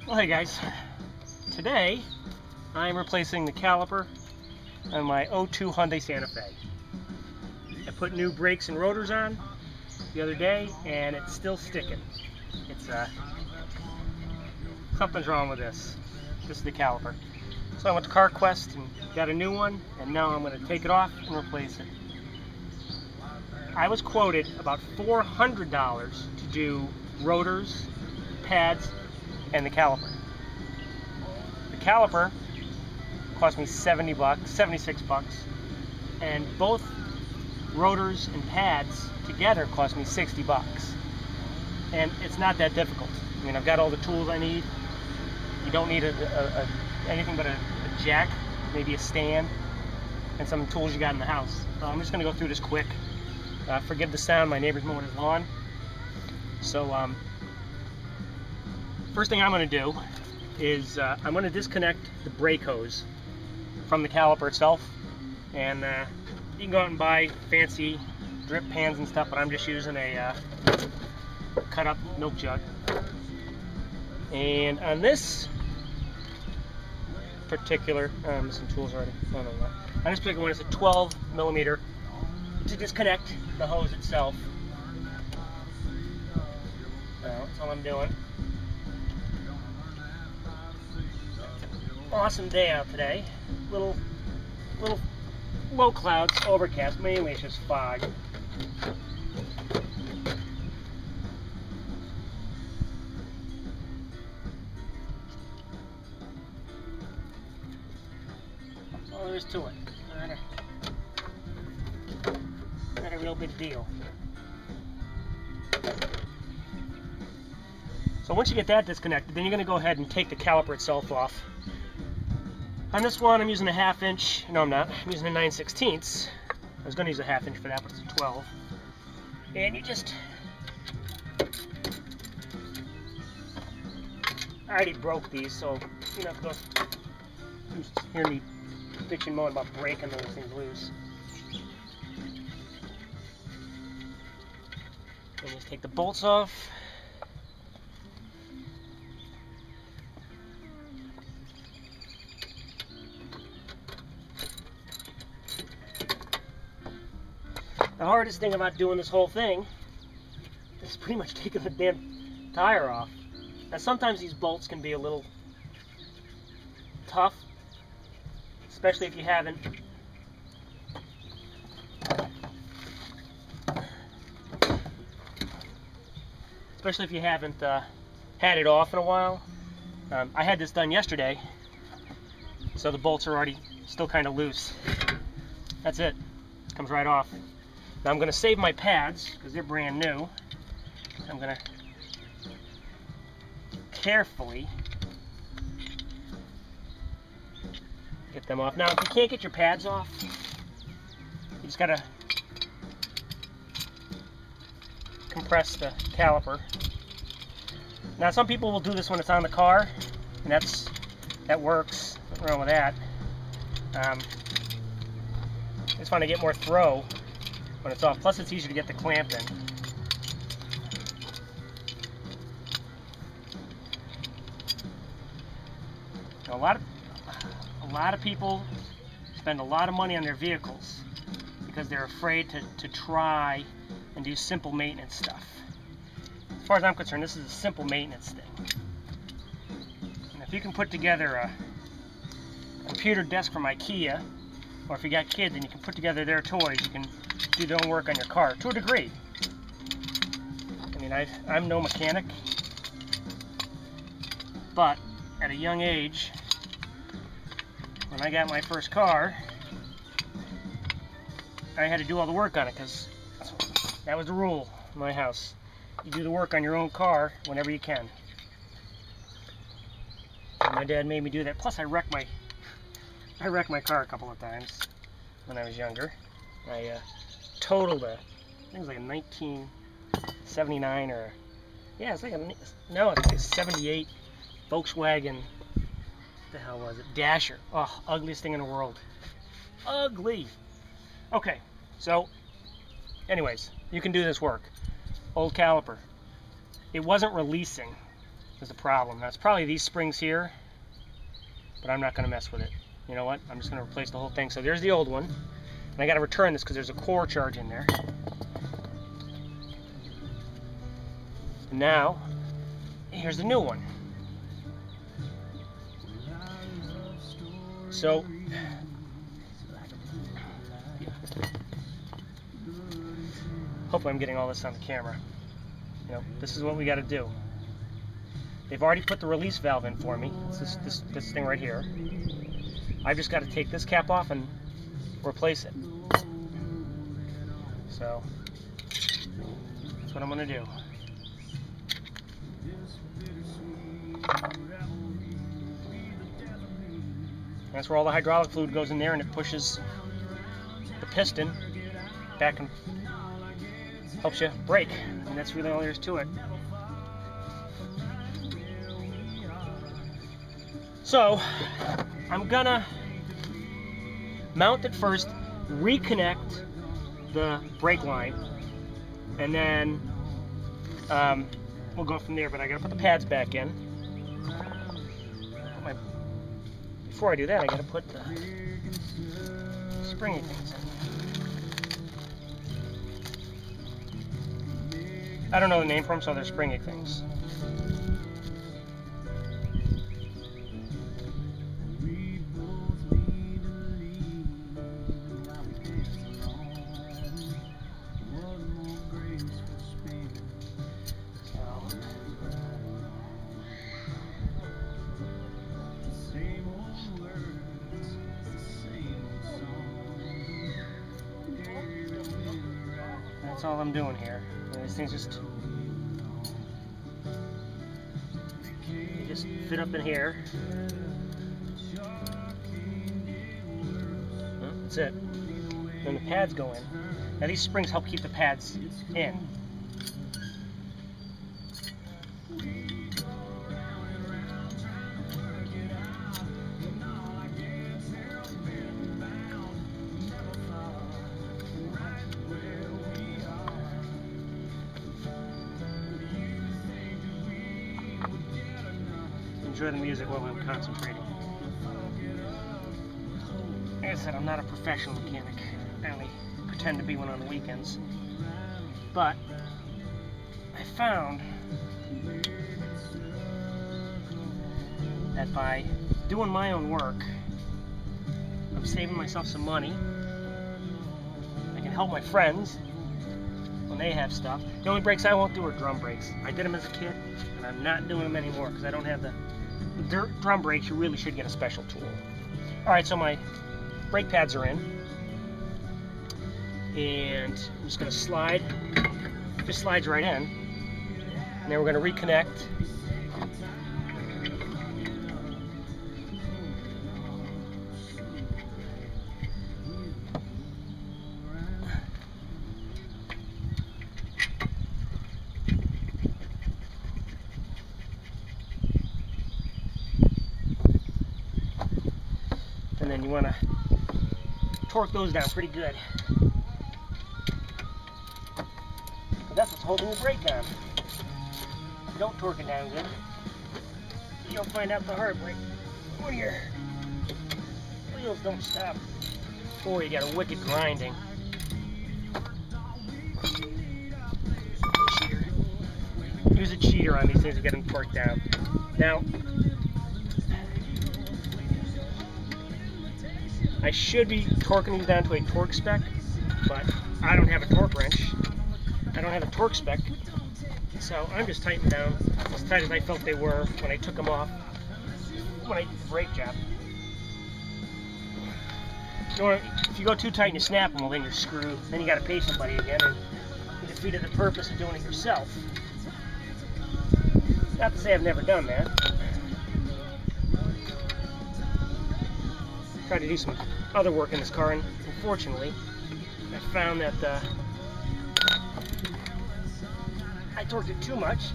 Well, hey guys, today I'm replacing the caliper on my '02 Hyundai Santa Fe. I put new brakes and rotors on the other day and it's still sticking. It's something's wrong with this. This is the caliper. So I went to CarQuest and got a new one, and now I'm going to take it off and replace it. I was quoted about $400 to do rotors, pads, and the caliper. The caliper cost me 70 bucks, 76 bucks, and both rotors and pads together cost me 60 bucks. And it's not that difficult. I mean, I've got all the tools I need. You don't need anything but a jack, maybe a stand, and some tools you got in the house. I'm just going to go through this quick. Forgive the sound, my neighbor's mowing his lawn. So first thing I'm going to do is I'm going to disconnect the brake hose from the caliper itself. And you can go out and buy fancy drip pans and stuff, but I'm just using a cut up milk jug. And on this particular, I'm missing tools already. No. On this particular one, it's a 12 millimeter to disconnect the hose itself. That's all I'm doing. Awesome day out today. Little low clouds, overcast. Mainly it's just fog. That's all there is to it. Not a real big deal. So once you get that disconnected, then you're going to go ahead and take the caliper itself off. On this one, I'm using a 1/2 inch. No, I'm not. I'm using a 9/16. I was going to use a 1/2 inch for that, but it's a 12. And you just... I already broke these, so you don't have to go hear me bitching and moaning about breaking those things loose. And just take the bolts off. The hardest thing about doing this whole thing is pretty much taking the damn tire off. Now sometimes these bolts can be a little tough, especially if you haven't had it off in a while. I had this done yesterday, so the bolts are already still kind of loose. That's it. Comes right off. Now I'm going to save my pads because they're brand new. I'm going to carefully get them off. Now if you can't get your pads off, you just got to compress the caliper. Now some people will do this when it's on the car, and that works. Nothing wrong with that. I just want to get more throw when it's off. Plus it's easier to get the clamp in. Now, a lot of people spend a lot of money on their vehicles because they're afraid to try and do simple maintenance stuff. As far as I'm concerned, this is a simple maintenance thing. And if you can put together a computer desk from IKEA, or if you got kids and you can put together their toys, you can do their own work on your car, to a degree. I mean, I'm no mechanic, but at a young age, when I got my first car, I had to do all the work on it because that was the rule in my house. You do the work on your own car whenever you can. And my dad made me do that. Plus, I wrecked my car a couple of times when I was younger. I totaled I think it was like a 1979 or, yeah, it's like a 78 Volkswagen, what the hell was it? Dasher. Oh, ugliest thing in the world. Ugly. Okay, so anyways, you can do this work. Old caliper. It wasn't releasing. is a problem. Now it's probably these springs here, but I'm not going to mess with it. You know what? I'm just going to replace the whole thing. So there's the old one. And I got to return this because there's a core charge in there. And now, here's the new one. So, hopefully I'm getting all this on the camera. You know, this is what we got to do. They've already put the release valve in for me. It's this thing right here. I've just got to take this cap off and replace it. So, that's what I'm going to do. That's where all the hydraulic fluid goes in there, and it pushes the piston back and helps you brake. And that's really all there is to it. So, I'm gonna mount it first, reconnect the brake line, and then we'll go from there. But I gotta put the pads back in. Before I do that, I gotta put the springy things in. I don't know the name for them, so they're springy things. That's all I'm doing here. These things just fit up in here. That's it. Then the pads go in. Now these springs help keep the pads in. Enjoy the music while I'm concentrating. Like I said, I'm not a professional mechanic. I only pretend to be one on the weekends. But I found that by doing my own work, I'm saving myself some money. I can help my friends when they have stuff. The only brakes I won't do are drum brakes. I did them as a kid, and I'm not doing them anymore because I don't have the drum brakes. You really should get a special tool. Alright, so my brake pads are in, and I'm just going to slide. It just slides right in, and then we're going to reconnect. And then you want to torque those down pretty good. But that's what's holding the brake on. If you don't torque it down good, you'll find out the hard way when your wheels don't stop. Or you got a wicked grinding. Cheater. Use a cheater on these things to get them torqued down. Now, I should be torquing these down to a torque spec, but I don't have a torque wrench. I don't have a torque spec, so I'm just tightening down as tight as I felt they were when I took them off when I did the brake job. If you go too tight and you snap them, well then you're screwed. Then you got to pay somebody again, and you defeated the purpose of doing it yourself. Not to say I've never done that. Tried to do some other work in this car, and unfortunately I found that I torqued it too much,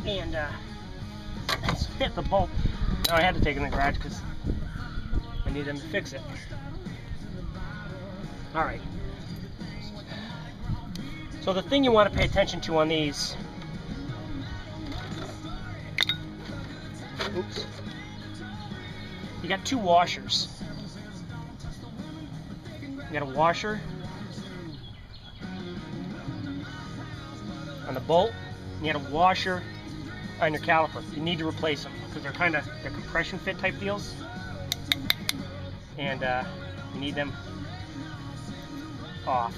and hit the bolt. Now I had to take it in the garage because I need them to fix it. Alright, so So the thing you want to pay attention to on these, oops, you got two washers. You got a washer on the bolt, and you got a washer on your caliper. You need to replace them because they're compression fit type deals, and you need them off.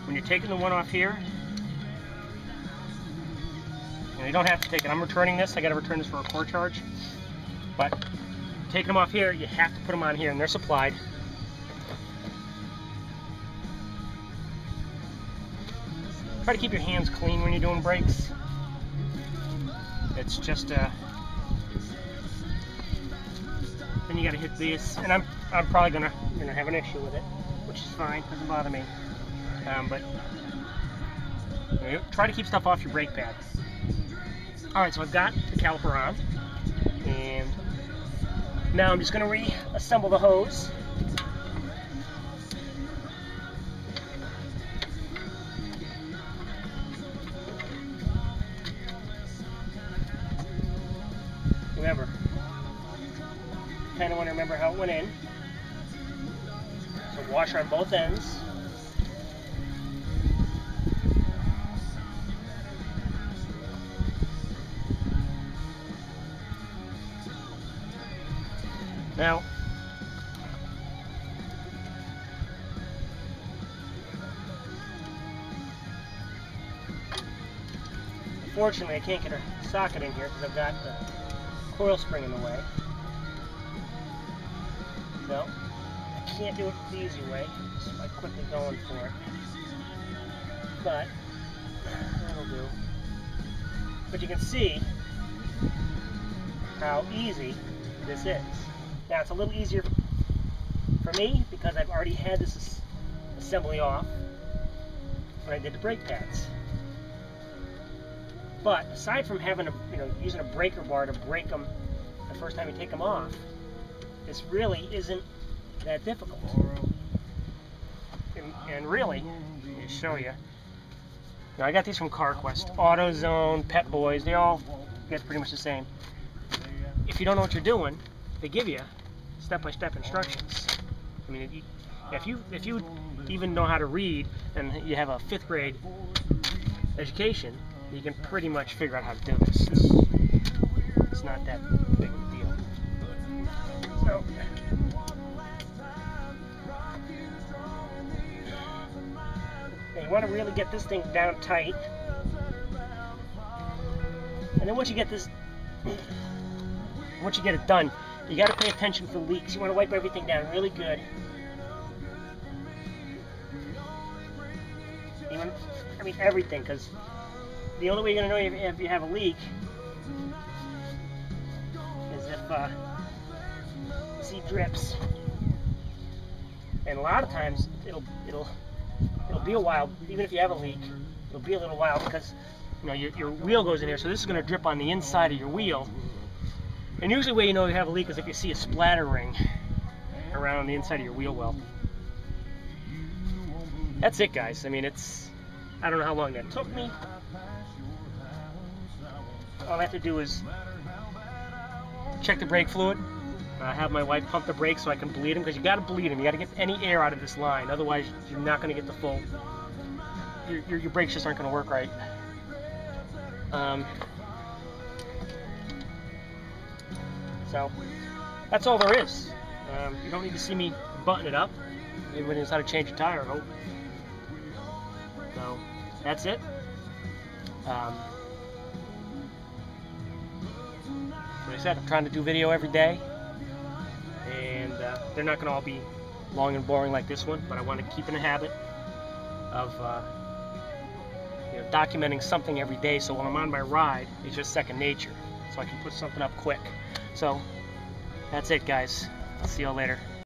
When you're taking the one off here, you don't have to take it. I'm returning this. I got to return this for a core charge. But taking them off here, you have to put them on here, and they're supplied. Try to keep your hands clean when you're doing brakes. It's just then you got to hit this, and I'm probably gonna have an issue with it, which is fine. Doesn't bother me. But try to keep stuff off your brake pad. Alright, so I've got the caliper on, and now I'm just going to reassemble the hose. Remember, kind of want to remember how it went in. So washer on both ends. Now, unfortunately I can't get a socket in here because I've got the coil spring in the way. So, I can't do it the easy way, so I'm quickly going for it. But, that'll do. But you can see how easy this is. Now it's a little easier for me because I've already had this assembly off when I did the brake pads. But aside from having using a breaker bar to break them the first time you take them off, this really isn't that difficult. And really, let me show you. Now I got these from CarQuest, AutoZone, Pet Boys. They all get pretty much the same. If you don't know what you're doing, they give you step-by-step instructions. I mean, if you even know how to read and you have a 5th grade education, you can pretty much figure out how to do this. It's not that big of a deal. So, now you want to really get this thing down tight, and then once you get it done, you got to pay attention for leaks. You want to wipe everything down really good. I mean everything, because the only way you're going to know if you have a leak is if you see drips. And a lot of times it'll be a while, even if you have a leak, it'll be a little while because your wheel goes in there, so this is going to drip on the inside of your wheel. And usually the way you know you have a leak is if you see a splattering around the inside of your wheel well. That's it, guys. I mean, I don't know how long that took me. All I have to do is check the brake fluid. Have my wife pump the brakes so I can bleed them, because you got to bleed them. You got to get any air out of this line, otherwise you're not going to get the full. Your brakes just aren't going to work right. So that's all there is. You don't need to see me button it up. Everybody knows how to change a tire, I hope. So that's it. Like I said, I'm trying to do video every day, and they're not going to all be long and boring like this one, but I want to keep in a habit of documenting something every day, so when I'm on my ride, it's just second nature, so I can put something up quick. So that's it, guys. I'll see y'all later.